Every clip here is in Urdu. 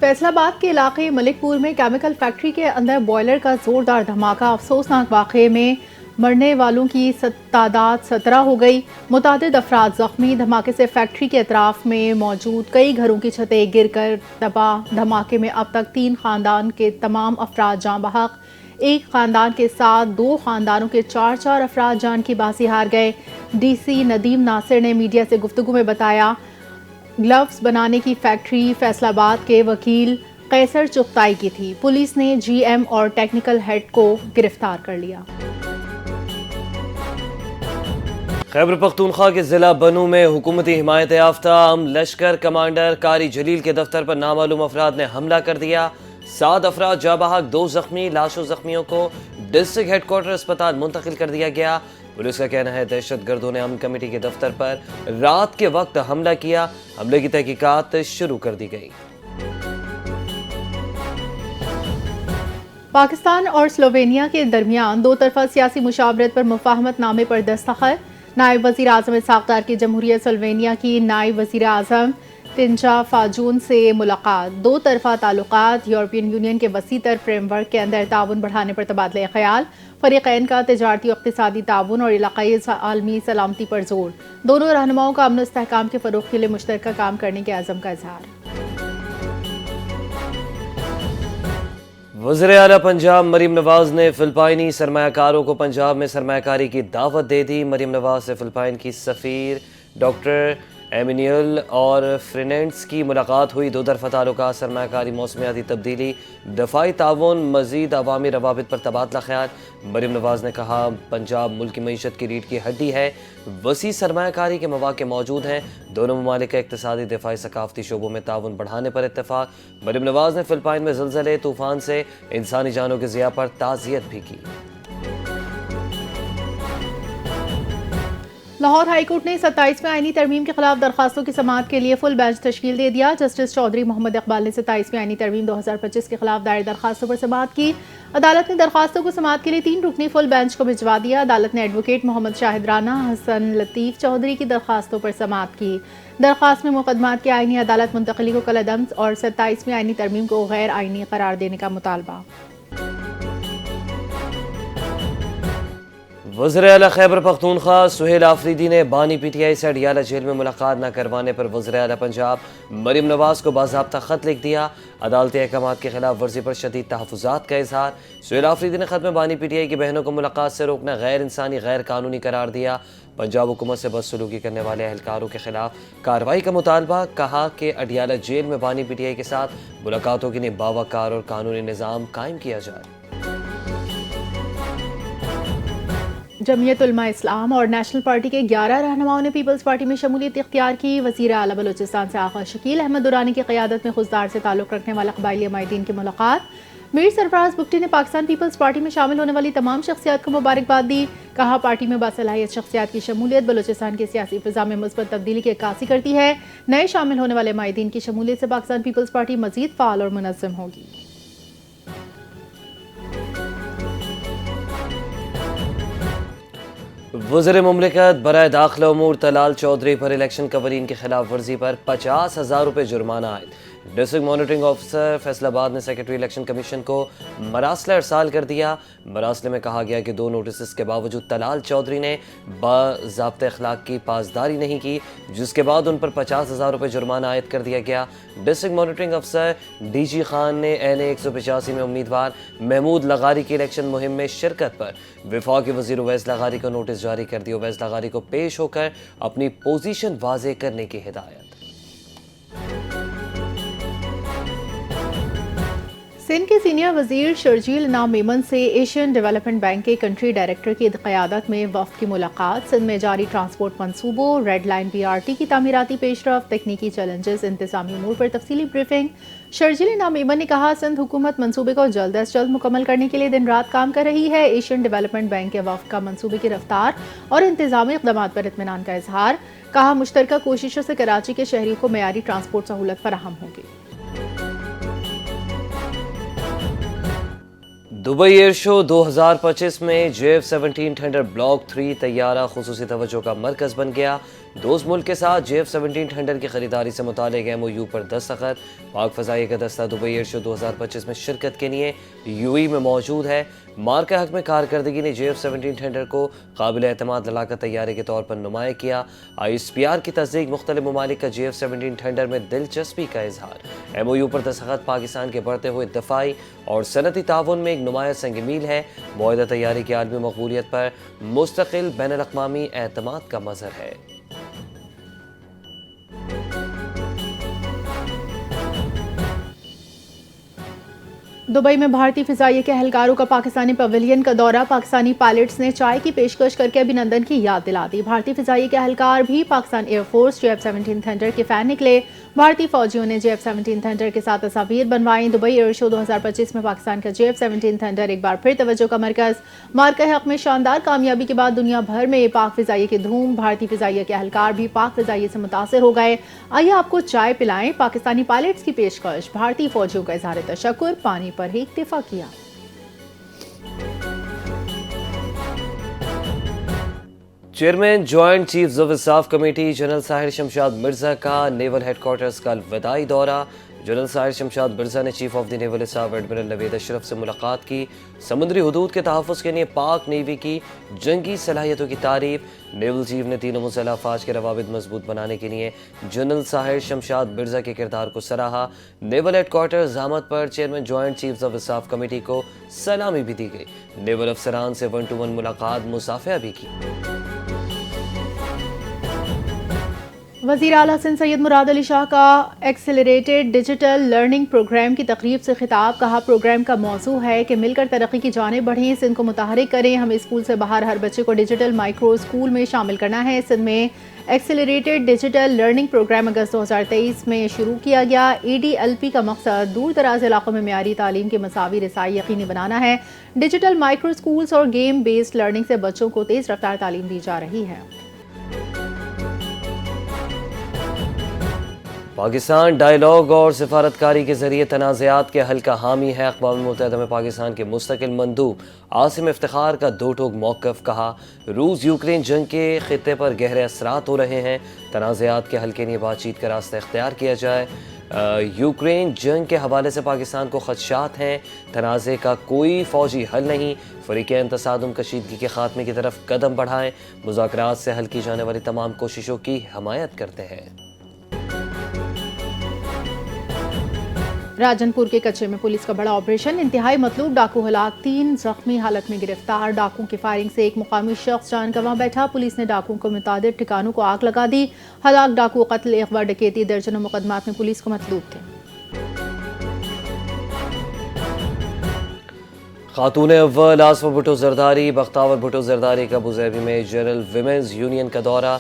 فیصل آباد کے علاقے ملک پور میں کیمیکل فیکٹری کے اندر بوائلر کا زوردار دھماکہ، افسوسناک واقعے میں مرنے والوں کی تعداد 17 ہو گئی، متعدد افراد زخمی۔ دھماکے سے فیکٹری کے اطراف میں موجود کئی گھروں کی چھتیں گر کر تباہ۔ دھماکے میں اب تک 3 خاندان کے تمام افراد جاں بحق، ایک خاندان کے ساتھ 2 خاندانوں کے 4 افراد جان کی بازی ہار گئے۔ ڈی سی ندیم ناصر نے میڈیا سے گفتگو میں بتایا، گلوز بنانے کی فیکٹری فیصل آباد کے وکیل قیصر چغتائی کی تھی۔ پولیس نے جی ایم اور ٹیکنیکل ہیڈ کو گرفتار کر لیا۔ خیبر پختونخوا کے ضلع بنوں میں حکومتی حمایت یافتہ لشکر کمانڈر قاری جلیل کے دفتر پر نامعلوم افراد نے حملہ کر دیا۔ 7 افراد جاں بحق، 2 زخمی۔ لاشوں زخمیوں کو ڈسٹرکٹ ہیڈ کوارٹر اسپتال منتقل کر دیا گیا۔ پولیس کا کہنا ہے دہشت گردوں نے امن کمیٹی کے دفتر پر رات کے وقت حملہ کیا۔ حملے کی تحقیقات شروع کر دی گئی۔ پاکستان اور سلووینیا کے درمیان 2 طرفہ سیاسی مشاورت پر مفاہمت نامے پر دستخط۔ نائب وزیر اعظم اسحاق ڈار کی جمہوریہ سلووینیا کی نائب وزیر اعظم تنجا فاجون سے ملاقات۔ 2 طرفہ تعلقات یورپین یونین کے وسیع تر فریم ورک کے اندر تعاون بڑھانے پر تبادلہ خیال۔ فریقین کا تجارتی و اقتصادی تعاون اور علاقائی عالمی سلامتی پر زور۔ دونوں رہنماؤں کا امن و استحکام کے فروغ کے لیے مشترکہ کام کرنے کے عزم کا اظہار۔ وزیر اعلیٰ پنجاب مریم نواز نے فلپائنی سرمایہ کاروں کو پنجاب میں سرمایہ کاری کی دعوت دے دی۔ مریم نواز سے فلپائن کی سفیر ڈاکٹر ایمینیول اور فرینڈز کی ملاقات ہوئی۔ 2 طرفہ تعلقات، سرمایہ کاری، موسمیاتی تبدیلی، دفاعی تعاون، مزید عوامی روابط پر تبادلہ خیال۔ مریم نواز نے کہا، پنجاب ملک کی معیشت کی ریڑھ کی ہڈی ہے، وسیع سرمایہ کاری کے مواقع موجود ہیں۔ دونوں ممالک کا اقتصادی، دفاعی، ثقافتی شعبوں میں تعاون بڑھانے پر اتفاق۔ مریم نواز نے فلپائن میں زلزلے، طوفان سے انسانی جانوں کے ضیاع پر تعزیت بھی کی۔ لاہور ہائی کورٹ نے 27ویں آئینی ترمیم کے خلاف درخواستوں کی سماعت کے لیے فل بینچ تشکیل دے دیا۔ جسٹس چودھری محمد اقبال نے 27ویں آئینی ترمیم 2025 کے خلاف دائر درخواستوں پر سماعت کی۔ عدالت نے درخواستوں کو سماعت کے لیے 3 رکنی فل بینچ کو بھجوا دیا۔ عدالت نے ایڈوکیٹ محمد شاہد رانا، حسن لطیف چودھری کی درخواستوں پر سماعت کی۔ درخواست میں مقدمات کی آئینی عدالت منتقلی کو کالعدم اور 27ویں آئینی ترمیم کو غیر آئینی قرار دینے کا مطالبہ۔ وزیر اعلیٰ خیبر پختونخوا سہیل آفریدی نے بانی پی ٹی آئی سے اڈیالہ جیل میں ملاقات نہ کروانے پر وزیر اعلیٰ پنجاب مریم نواز کو باضابطہ خط لکھ دیا۔ عدالتی احکامات کی خلاف ورزی پر شدید تحفظات کا اظہار۔ سہیل آفریدی نے خط میں بانی پی ٹی آئی کی بہنوں کو ملاقات سے روکنا غیر انسانی، غیر قانونی قرار دیا۔ پنجاب حکومت سے بدسلوکی کرنے والے اہلکاروں کے خلاف کارروائی کا مطالبہ۔ کہا کہ اڈیالہ جیل میں بانی پی ٹی آئی کے ساتھ ملاقاتوں کے لیے باوقار اور قانونی نظام قائم کیا جائے۔ جمعیت علماء اسلام اور نیشنل پارٹی کے 11 رہنماؤں نے پیپلز پارٹی میں شمولیت اختیار کی۔ وزیر اعلیٰ بلوچستان سے آغا شکیل احمد درانی کی قیادت میں خضدار سے تعلق رکھنے والے قبائلی عمائدین کی ملاقات۔ میر سرفراز بگٹی نے پاکستان پیپلز پارٹی میں شامل ہونے والی تمام شخصیات کو مبارکباد دی۔ کہا، پارٹی میں باصلاحیت شخصیات کی شمولیت بلوچستان کی سیاسی فضا میں مثبت تبدیلی کی عکاسی کرتی ہے۔ نئے شامل ہونے والے عمائدین کی شمولیت سے پاکستان پیپلز پارٹی مزید فعال اور منظم ہوگی۔ وزیر مملکت برائے داخلہ امور طلال چودھری پر الیکشن قوانین کی خلاف ورزی پر 50,000 روپے جرمانہ عائد۔ ڈسٹرکٹ مانیٹرنگ آفیسر فیصل آباد نے سیکرٹری الیکشن کمیشن کو مراسلہ ارسال کر دیا۔ مراسلے میں کہا گیا کہ 2 نوٹسز کے باوجود طلال چودھری نے باضابطہ اخلاق کی پاسداری نہیں کی، جس کے بعد ان پر 50,000 روپے جرمانہ عائد کر دیا گیا۔ ڈسٹرکٹ مانیٹرنگ افسر ڈی جی خان نے این اے 185 میں امیدوار محمود لغاری کی الیکشن مہم میں شرکت پر وفاقی وزیر اویس لغاری کو نوٹس جاری کر دی۔ اویس لغاری کو پیش ہو کر اپنی پوزیشن واضح کرنے کی ہدایت۔ سندھ کے سینئر وزیر شرجیل انعام میمن سے ایشین ڈیولپمنٹ بینک کے کنٹری ڈائریکٹر کی قیادت میں وفد کی ملاقات۔ سندھ میں جاری ٹرانسپورٹ منصوبوں، red line B R T کی تعمیراتی پیش رفت، تکنیکی چیلنجز، انتظامی امور پر تفصیلی بریفنگ۔ شرجیل انعام میمن نے کہا، سندھ حکومت منصوبے کو جلد از جلد مکمل کرنے کے لیے دن رات کام کر رہی ہے۔ ایشین ڈیولپمنٹ بینک کے وفد کا منصوبے کی رفتار اور انتظامی اقدامات پر اطمینان کا اظہار۔ کہا، مشترکہ کوششوں سے کراچی کے شہریوں کو معیاری ٹرانسپورٹ سہولت فراہم ہوگی۔ دبئی ایئر شو 2025 میں JF-17 ٹینڈر بلاک 3 طیارہ خصوصی توجہ کا مرکز بن گیا۔ دوست ملک کے ساتھ JF-17 ٹینڈر کی خریداری سے متعلق MOU پر دستخط. پاک فضائیہ کا دستہ دبئی ایئر شو 2025 میں شرکت کے لیے UAE میں موجود ہے. مارکہ حق میں کارکردگی نے JF-17 ٹینڈر کو قابل اعتماد لڑاکا طیارے کے طور پر نمایاں کیا. ISPR کی تصدیق مختلف ممالک کا JF-17 ٹینڈر میں دلچسپی کا اظہار. MOU پر دستخط پاکستان کے بڑھتے ہوئے دفاعی اور صنعتی تعاون میں ایک نمایاں سنگ میل ہے. معاہدہ طیارے کی عالمی مقبولیت پر مستقل بین الاقوامی اعتماد کا مظہر ہے. دبئی میں بھارتی فضائیہ کے اہلکاروں کا پاکستانی پویلین کا دورہ. پاکستانی پائلٹس نے چائے کی پیشکش کر کے ابھینندن کی یاد دلا دی. بھارتی فضائیہ کے اہلکار بھی Pakistan air force JF-17 tender کے فین نکلے. بھارتی فوجیوں نے JF-17 ٹینڈر کے ساتھ تصاویر بنوائیں. دبئی ایئر شو 2025 میں پاکستان کا JF-17 ٹینڈر ایک بار پھر توجہ کا مرکز. مارکہ حق میں شاندار کامیابی کے بعد دنیا بھر میں پاک فضائیہ کی دھوم. بھارتی فضائیہ کے اہلکار بھی پاک فضائیہ سے متاثر ہو گئے. آئیے آپ کو چائے پلائیں. پاکستانی پائلٹس کی پیشکش. بھارتی فوجیوں کا اظہار تشکر. پانی پر ہی اکتفا کیا. Chairman joint chiefs of staff committee general Sahir Shamshad Mirza کا نیول ہیڈ کوارٹرز کا الوداعی دورہ. جنرل ساحر شمشاد مرزا نے chief of the naval staff admiral Naveed Ashraf سے ملاقات کی. سمندری حدود کے تحفظ کے لیے پاک نیوی کی جنگی صلاحیتوں کی تعریف. نیول چیف نے تینوں مسلح افواج کے روابط مضبوط بنانے کے لیے جنرل ساحر شمشاد مرزا کے کردار کو سراہا. نیول ہیڈ کوارٹرز آمد پر chairman joint chiefs of staff committee کو سلامی بھی دی گئی. نیول افسران سے 1-to-1 ملاقات مصافحہ بھی کی. وزیر اعلیٰ سندھ سید مراد علی شاہ کا ایکسلریٹڈ ڈیجیٹل لرننگ پروگرام کی تقریب سے خطاب. کہا پروگرام کا موضوع ہے کہ مل کر ترقی کی جانب بڑھیں. سندھ کو متحرک کریں. ہمیں اسکول سے باہر ہر بچے کو ڈیجیٹل مائکرو اسکول میں شامل کرنا ہے. سندھ میں ایکسلریٹڈ ڈیجیٹل لرننگ پروگرام اگست 2023 میں شروع کیا گیا. EDLP کا مقصد دور دراز علاقوں میں معیاری تعلیم کی مساوی رسائی یقینی بنانا ہے. ڈیجیٹل مائکرو اسکولز اور گیم بیسڈ لرننگ سے بچوں کو تیز رفتار تعلیم دی جا رہی ہے. پاکستان ڈائیلاگ اور سفارتکاری کے ذریعے تنازعات کے حل کا حامی ہے. اقوام متحدہ میں پاکستان کے مستقل مندوب عاصم افتخار کا دو ٹوک موقف. کہا روس یوکرین جنگ کے خطے پر گہرے اثرات ہو رہے ہیں. تنازعات کے حل کے لیے بات چیت کا راستہ اختیار کیا جائے. یوکرین جنگ کے حوالے سے پاکستان کو خدشات ہیں. تنازع کا کوئی فوجی حل نہیں. فریقین تصادم کشیدگی کے خاتمے کی طرف قدم بڑھائیں. مذاکرات سے حل کی جانے والی تمام کوششوں کی حمایت کرتے ہیں. راجن پور کے کچے میں پولیس کا بڑا آپریشن. انتہائی مطلوب ڈاکو ہلاک. 3 زخمی حالت میں گرفتار. ڈاکوؤں کی فائرنگ سے ایک مقامی شخص جان گنوا بیٹھا. پولیس نے ڈاکوؤں کو متعدد ٹھکانوں کو آگ لگا دی. ہلاک ڈاکو قتل اغوا ڈکیتی درجنوں مقدمات میں پولیس کو مطلوب تھے. خاتون اول آصفہ بھٹو زرداری. بختاور بھٹو زرداری کا ابوظہبی میں جنرل ویمنز یونین کا دورہ.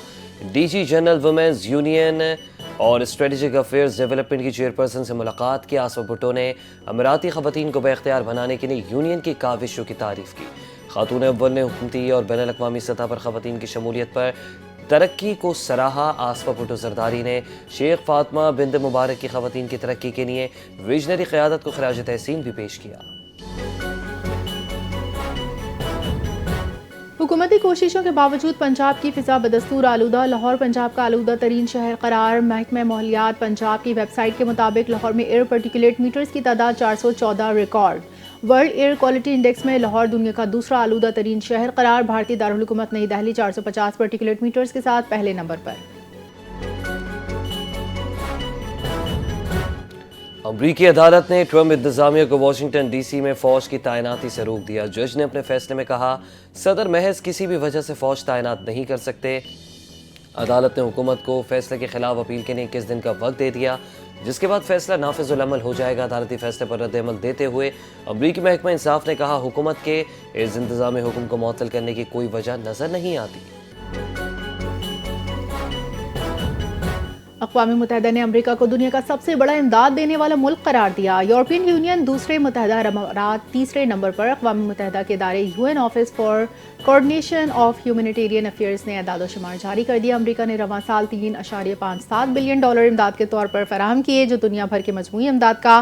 DG جنرل ویمنز یونین اور اسٹریٹجک افیئرز ڈیولپمنٹ کی چیئرپرسن سے ملاقات کی. آصفہ بھٹو نے اماراتی خواتین کو بااختیار بنانے کے لیے یونین کی کاوشوں کی تعریف کی. خاتون اول نے حکومتی اور بین الاقوامی سطح پر خواتین کی شمولیت پر ترقی کو سراہا. آصفہ بھٹو زرداری نے شیخ فاطمہ بنت مبارک کی خواتین کی ترقی کے لیے ویژنری قیادت کو خراج تحسین بھی پیش کیا. حکومتی کوششوں کے باوجود پنجاب کی فضا بدستور آلودہ. لاہور پنجاب کا آلودہ ترین شہر قرار. محکمہ ماحولیات پنجاب کی ویب سائٹ کے مطابق لاہور میں ایئر پارٹیکولیٹ میٹرز کی تعداد 414 record. World air quality index میں لاہور دنیا کا دوسرا آلودہ ترین شہر قرار. بھارتی دارالحکومت نئی دہلی 450 پارٹیکولیٹ میٹرز کے ساتھ پہلے نمبر پر. امریکی عدالت نے ٹرمپ انتظامیہ کو واشنگٹن DC میں فوج کی تعیناتی سے روک دیا. جج نے اپنے فیصلے میں کہا صدر محض کسی بھی وجہ سے فوج تعینات نہیں کر سکتے. عدالت نے حکومت کو فیصلے کے خلاف اپیل کے لیے 21 دن کا وقت دے دیا، جس کے بعد فیصلہ نافذ العمل ہو جائے گا. عدالتی فیصلے پر رد عمل دیتے ہوئے امریکی محکمہ انصاف نے کہا حکومت کے اس انتظامی حکم کو معطل کرنے کی کوئی وجہ نظر نہیں آتی. اقوام متحدہ نے امریکہ کو دنیا کا سب سے بڑا امداد دینے والا ملک قرار دیا. یورپین یونین دوسرے، متحدہ عرب امارات تیسرے نمبر پر. اقوام متحدہ کے ادارے UN office for coordination of humanitarian affairs نے اعداد و شمار جاری کر دیا. امریکہ نے رواں سال $3.57 بلین امداد کے طور پر فراہم کیے، جو دنیا بھر کے مجموعی امداد کا